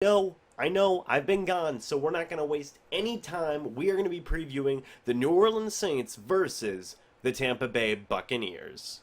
No, I know, I've been gone, so we're not going to waste any time. We are going to be previewing the New Orleans Saints versus the Tampa Bay Buccaneers.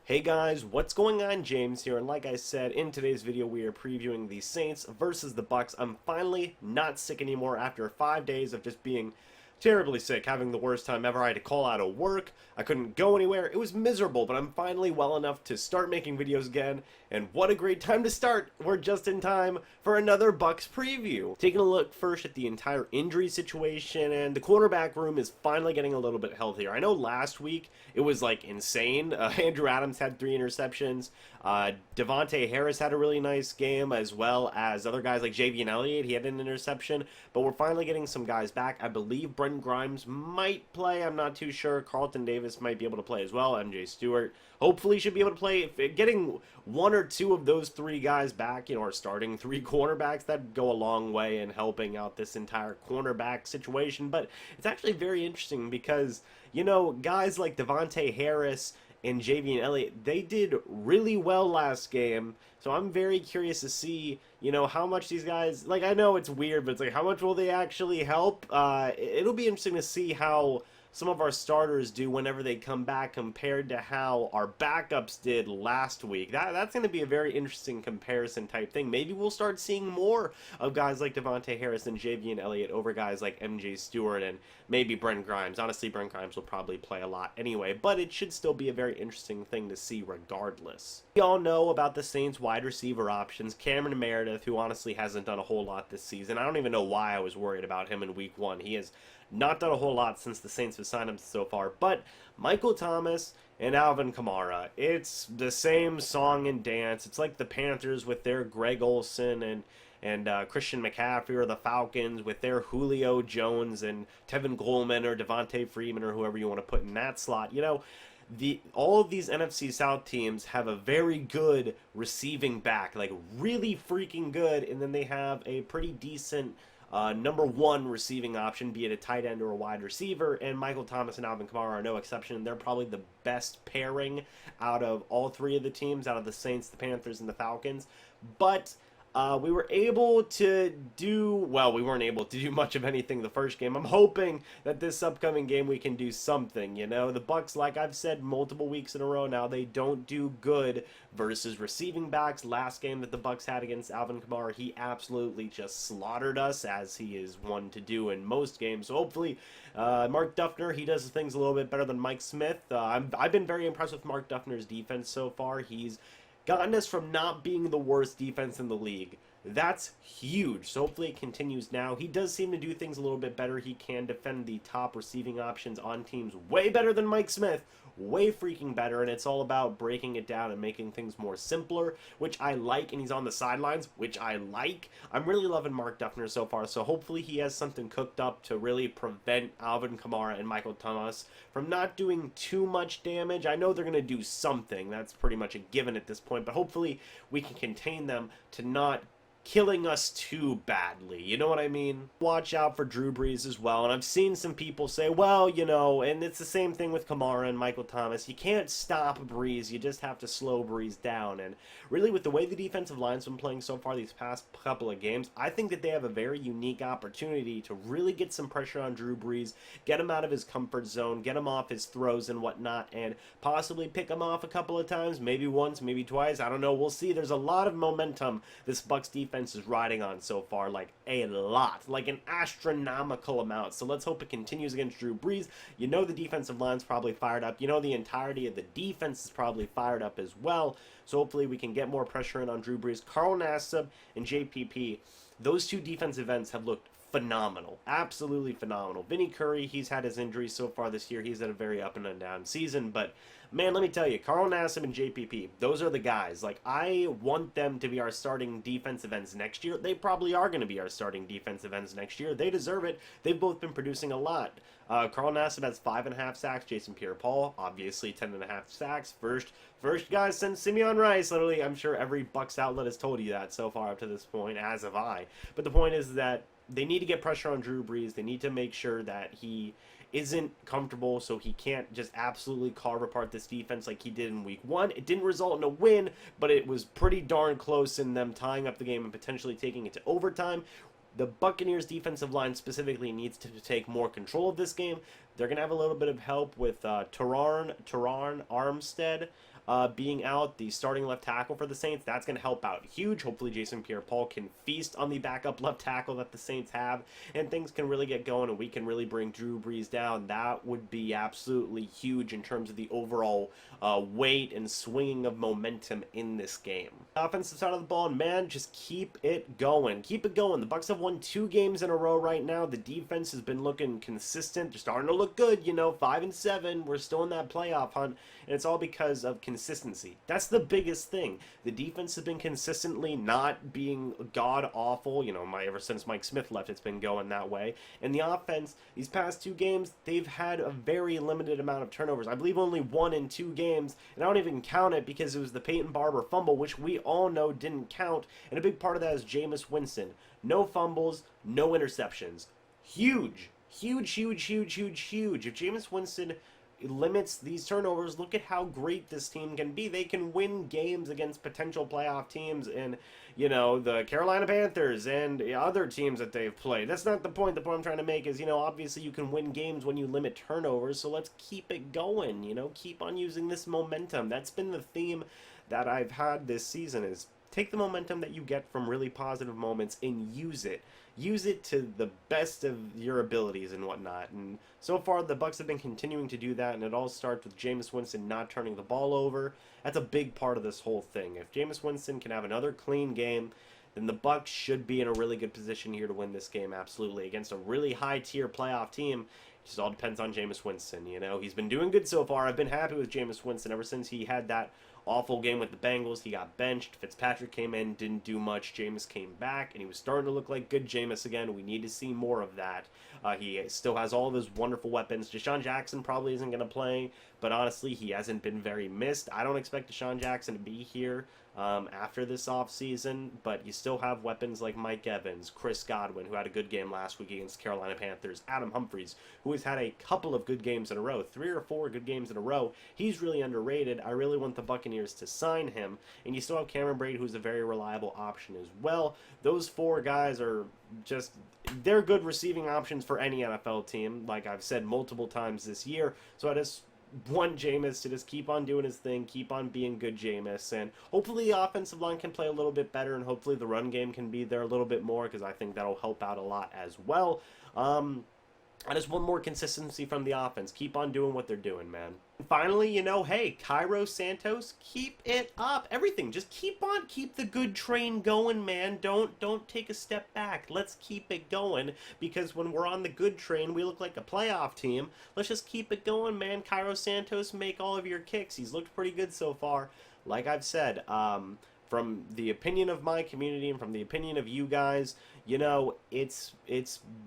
Hey guys, what's going on? James here, and like I said, in today's video we are previewing the Saints versus the Bucs. I'm finally not sick anymore after 5 days of just being terribly sick, having the worst time ever. I had to call out of work, I couldn't go anywhere, it was miserable, but I'm finally well enough to start making videos again, and what a great time to start! We're just in time for another Bucs preview. Taking a look first at the entire injury situation, and the quarterback room is finally getting a little bit healthier. I know last week it was like insane. Andrew Adams had 3 interceptions, Davante Harris had a really nice game, as well as other guys like Javian Elliott, he had an interception, but we're finally getting some guys back. I believe Brent Grimes might play, I'm not too sure. Carlton Davis might be able to play as well. MJ Stewart hopefully should be able to play. If getting 1 or 2 of those 3 guys back, or starting 3 cornerbacks, that'd go a long way in helping out this entire cornerback situation. But it's actually very interesting because, guys like Davante Harris and Javian Elliott, they did really well last game. So I'm very curious to see, how much these guys, I know it's weird, but it's like, how much will they actually help? It'll be interesting to see how some of our starters do whenever they come back compared to how our backups did last week. That's going to be a very interesting comparison type thing. Maybe we'll start seeing more of guys like Davante Harris and Javian Elliott over guys like MJ Stewart and maybe Brent Grimes. Honestly, Brent Grimes will probably play a lot anyway, but it should still be a very interesting thing to see regardless. We all know about the Saints wide receiver options. Cameron Meredith, who honestly hasn't done a whole lot this season. I don't even know why I was worried about him in week 1. He has not done a whole lot since the Saints have signed him so far, but Michael Thomas and Alvin Kamara, it's the same song and dance. It's like the Panthers with their Greg Olsen and Christian McCaffrey, or the Falcons with their Julio Jones and Tevin Coleman or Devontae Freeman or whoever you want to put in that slot. All of these NFC South teams have a very good receiving back, like really freaking good, and then they have a pretty decent number 1 receiving option, be it a tight end or a wide receiver, and Michael Thomas and Alvin Kamara are no exception. They're probably the best pairing out of all 3 of the teams, out of the Saints, the Panthers, and the Falcons. But we were able to we weren't able to do much of anything the first game. I'm hoping that this upcoming game we can do something, The Bucs, like I've said multiple weeks in a row now, they don't do good versus receiving backs. Last game that the Bucs had against Alvin Kamara, he absolutely just slaughtered us, as he is one to do in most games. So hopefully, Mark Duffner, he does things a little bit better than Mike Smith. I've been very impressed with Mark Duffner's defense so far. He's gotten us from not being the worst defense in the league. That's huge. So hopefully it continues now. He does seem to do things a little bit better. He can defend the top receiving options on teams way better than Mike Smith. Way freaking better, and it's all about breaking it down and making things more simpler, which I like, and he's on the sidelines, which I like. I'm really loving Mark Duffner so far, so hopefully he has something cooked up to really prevent Alvin Kamara and Michael Thomas from not doing too much damage. I know they're going to do something. That's pretty much a given at this point, but hopefully we can contain them to not killing us too badly, you know what I mean? Watch out for Drew Brees as well, and I've seen some people say, well, and it's the same thing with Kamara and Michael Thomas, you can't stop Brees, you just have to slow Brees down, and really with the way the defensive line's been playing so far these past couple of games, I think that they have a very unique opportunity to really get some pressure on Drew Brees, get him out of his comfort zone, get him off his throws and whatnot, and possibly pick him off a couple of times, maybe once, maybe twice, I don't know, we'll see. There's a lot of momentum this Bucs defense is riding on so far, like a lot, like an astronomical amount. So let's hope it continues against Drew Brees. The defensive line's probably fired up. The entirety of the defense is probably fired up as well. So hopefully we can get more pressure in on Drew Brees. Carl Nassib and JPP, those 2 defensive ends have looked phenomenal, absolutely phenomenal. Vinny Curry, he's had his injuries so far this year. He's had a very up and down season, but man, let me tell you, Carl Nassib and JPP, those are the guys. Like, I want them to be our starting defensive ends next year. They probably are going to be our starting defensive ends next year. They deserve it. They've both been producing a lot. Carl Nassib has 5.5 sacks. Jason Pierre-Paul, obviously 10.5 sacks. First guy since Simeon Rice. Literally, I'm sure every Bucs outlet has told you that so far up to this point, as have I. But the point is that they need to get pressure on Drew Brees. They need to make sure that he isn't comfortable, so he can't just absolutely carve apart this defense like he did in week 1. It didn't result in a win, but it was pretty darn close in them tying up the game and potentially taking it to overtime. The Buccaneers defensive line specifically needs to take more control of this game. They're going to have a little bit of help with Teron Armstead being out, the starting left tackle for the Saints. That's going to help out huge. Hopefully Jason Pierre-Paul can feast on the backup left tackle that the Saints have, and things can really get going, and we can really bring Drew Brees down. That would be absolutely huge in terms of the overall weight and swinging of momentum in this game. Offensive side of the ball, and man, just keep it going. Keep it going. The Bucs have won 2 games in a row right now. The defense has been looking consistent. They're starting to look good, 5-7. We're still in that playoff hunt, and it's all because of consistency. That's the biggest thing. The defense has been consistently not being god-awful. Ever since Mike Smith left, it's been going that way. And the offense, these past 2 games, they've had a very limited amount of turnovers. I believe only 1 in 2 games, and I don't even count it because it was the Peyton Barber fumble, which we all know didn't count, and a big part of that is Jameis Winston. No fumbles, no interceptions. Huge. Huge, huge, huge, huge, huge. If Jameis Winston limits these turnovers, look at how great this team can be. They can win games against potential playoff teams and, the Carolina Panthers and other teams that they've played. That's not the point. The point I'm trying to make is, obviously you can win games when you limit turnovers, so let's keep it going, keep on using this momentum. That's been the theme that I've had this season, is take the momentum that you get from really positive moments and use it. Use it to the best of your abilities and whatnot. And so far, the Bucs have been continuing to do that, and it all starts with Jameis Winston not turning the ball over. That's a big part of this whole thing. If Jameis Winston can have another clean game, then the Bucs should be in a really good position here to win this game, absolutely, against a really high-tier playoff team. It just all depends on Jameis Winston, He's been doing good so far. I've been happy with Jameis Winston ever since he had that awful game with the Bengals. He got benched. Fitzpatrick came in, didn't do much. Jameis came back, and he was starting to look like good Jameis again. We need to see more of that. He still has all of his wonderful weapons. Deshaun Jackson probably isn't going to play, but honestly, he hasn't been very missed. I don't expect Deshaun Jackson to be here after this offseason, but you still have weapons like Mike Evans, Chris Godwin, who had a good game last week against Carolina Panthers, Adam Humphries, who has had a couple of good games in a row, 3 or 4 good games in a row. He's really underrated. I really want the Buccaneers to sign him, and you still have Cameron Brate, who's a very reliable option as well. Those 4 guys are just, they're good receiving options for any NFL team, like I've said multiple times this year, so I just want Jameis to just keep on doing his thing, keep on being good Jameis, and hopefully the offensive line can play a little bit better, and hopefully the run game can be there a little bit more, because I think that'll help out a lot as well. I just want more consistency from the offense. Keep on doing what they're doing, man. And finally, hey, Cairo Santos, keep it up. Everything, just keep the good train going, man. Don't take a step back. Let's keep it going, because when we're on the good train, we look like a playoff team. Let's just keep it going, man. Cairo Santos, make all of your kicks. He's looked pretty good so far. Like I've said, from the opinion of my community and from the opinion of you guys, it's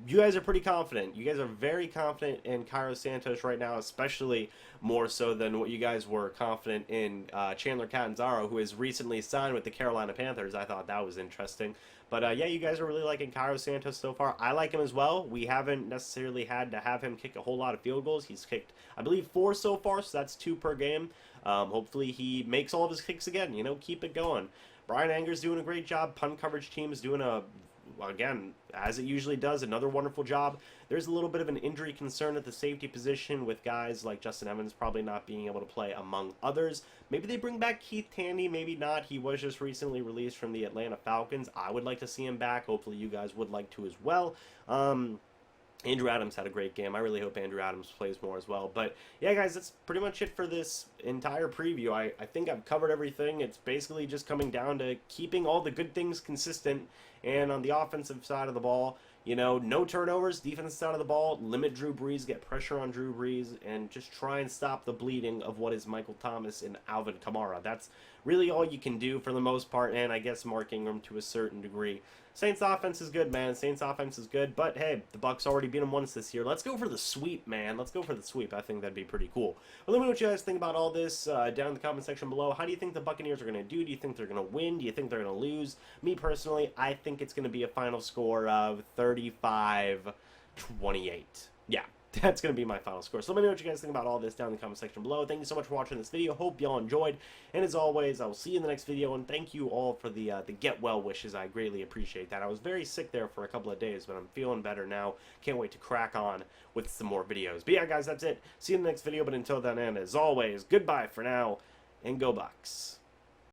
you guys are pretty confident. You guys are very confident in Cairo Santos right now, especially more so than what you guys were confident in Chandler Catanzaro, who has recently signed with the Carolina Panthers. I thought that was interesting. But yeah, you guys are really liking Cairo Santos so far. I like him as well. We haven't necessarily had to have him kick a whole lot of field goals. He's kicked, I believe, 4 so far, so that's 2 per game. Hopefully he makes all of his kicks again. Keep it going. Brian Anger's doing a great job. Punt coverage team is doing again, as it usually does, another wonderful job. There's a little bit of an injury concern at the safety position with guys like Justin Evans probably not being able to play, among others. Maybe they bring back Keith Tandy, maybe not. He was just recently released from the Atlanta Falcons. I would like to see him back. Hopefully you guys would like to as well. Andrew Adams had a great game. I really hope Andrew Adams plays more as well. But yeah, guys, that's pretty much it for this entire preview. I think I've covered everything. It's basically just coming down to keeping all the good things consistent. And on the offensive side of the ball, no turnovers, defensive side of the ball, limit Drew Brees, get pressure on Drew Brees, and just try and stop the bleeding of what is Michael Thomas and Alvin Kamara. That's really all you can do for the most part, and I guess Mark Ingram to a certain degree. Saints offense is good, man. Saints offense is good, but hey, the Bucs already beat them once this year. Let's go for the sweep, man. Let's go for the sweep. I think that'd be pretty cool. But let me know what you guys think about all this down in the comment section below. How do you think the Buccaneers are going to do? Do you think they're going to win? Do you think they're going to lose? Me personally, I think it's going to be a final score of 35-28. Yeah. That's going to be my final score. So let me know what you guys think about all this down in the comment section below. Thank you so much for watching this video. Hope y'all enjoyed. And as always, I will see you in the next video. And thank you all for the get well wishes. I greatly appreciate that. I was very sick there for a couple of days, but I'm feeling better now. Can't wait to crack on with some more videos. But yeah, guys, that's it. See you in the next video. But until then, and as always, goodbye for now, and go Bucs.